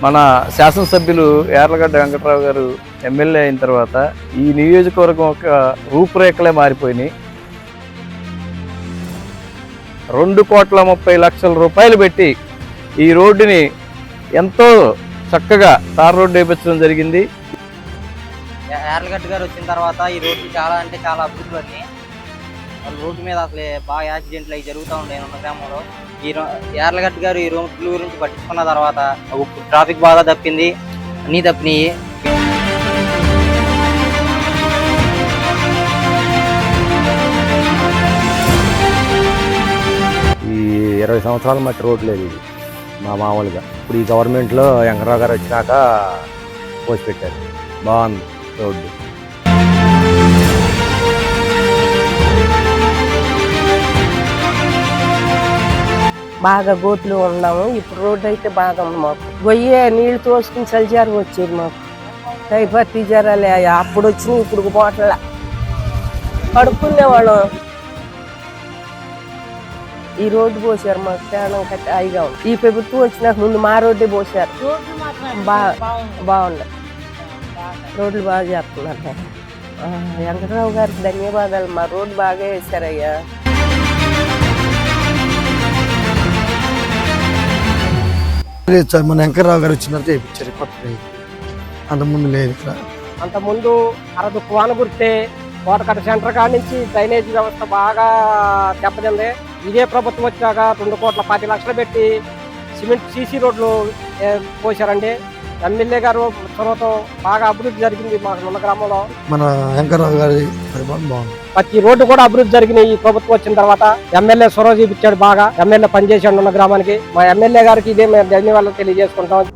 మన శాసనసభ్యులు యార్లగడ్డ వెంకట్రావు గారు ఎమ్మెల్యే అయిన తర్వాత ఈ నియోజకవర్గం ఒక రూపురేఖలే మారిపోయినాయి. 2,30,00,000 రూపాయలు పెట్టి ఈ రోడ్డుని ఎంతో చక్కగా తార్ రోడ్డు వేయించడం జరిగింది. యార్లగడ్డ గారు వచ్చిన తర్వాత ఈ రోడ్డు చాలా అంటే చాలా అభివృద్ధి పడినాయి. రోడ్డు మీద అసలు బాగా యాక్సిడెంట్లు అవి జరుగుతూ ఉంటాయి ఉన్న గ్రామంలో. యార్లగడ్డ గారు ఈ రోడ్ల గురించి పట్టించుకున్న తర్వాత ట్రాఫిక్ బాగా తప్పింది, అన్నీ తప్పినాయి. ఈ 20 సంవత్సరాల మట్టి రోడ్డు లేదు ఇది మా మామూలుగా. ఇప్పుడు ఈ గవర్నమెంట్లో వెంకటరావు గారు వచ్చినాక పోసి పెట్టారు, బాగుంది రోడ్డు. బాగా గోతులు ఉన్నాము. ఇప్పుడు రోడ్డు అయితే బాగా ఉంది. మాకు గొయ్యే నీళ్లు తోసుకుని చలిచారు వచ్చేది. మాకు టైఫాయిడ్ జ్వరాలు అప్పుడు వచ్చినాయి, ఇప్పుడు పోట్ల పడుకునేవాళ్ళం. ఈ రోడ్డు పోసారు, మాకు ప్రాణం కట్టి హాయిగా ఉంది. ఈ ప్రభుత్వం వచ్చినాక ముందు మా రోడ్డే పోసారు, బాగుంది. రోడ్లు బాగా చేస్తున్నారు. వెంకటరావు గారికి ధన్యవాదాలు. మా రోడ్డు బాగా వేశారయ్యా. మన వెంకటరావు గారు వచ్చినాక చేయించారు, కొత్త అంతకుముందు లేదు. ఇక్కడ అంతకుముందు అరదుక్కు వాన కురితే కోటకట్ట సెంటర్ కాడి నుంచి డ్రైనేజ్ వ్యవస్థ బాగా దెబ్బతింది. ఇదే ప్రభుత్వం వచ్చాక 2,40,00,000 పెట్టి సిమెంట్ సీసీ రోడ్లు పోసారండి. ఎమ్మెల్యే గారు చొరవతో బాగా అభివృద్ధి జరిగింది మాకు ఉన్న గ్రామంలో. మన వెంకటరావు గారి పరిపాలన బాగుంది. ప్రతి రోడ్డు కూడా అభివృద్ధి జరిగినాయి ఈ ప్రభుత్వం వచ్చిన తర్వాత. ఎమ్మెల్యే చొరవ చూపించాడు బాగా, ఎమ్మెల్యే పనిచేసాడు ఉన్న గ్రామానికి. మా ఎమ్మెల్యే గారికి ఇదే మేము ధన్యవాదాలు తెలియజేసుకుంటాం.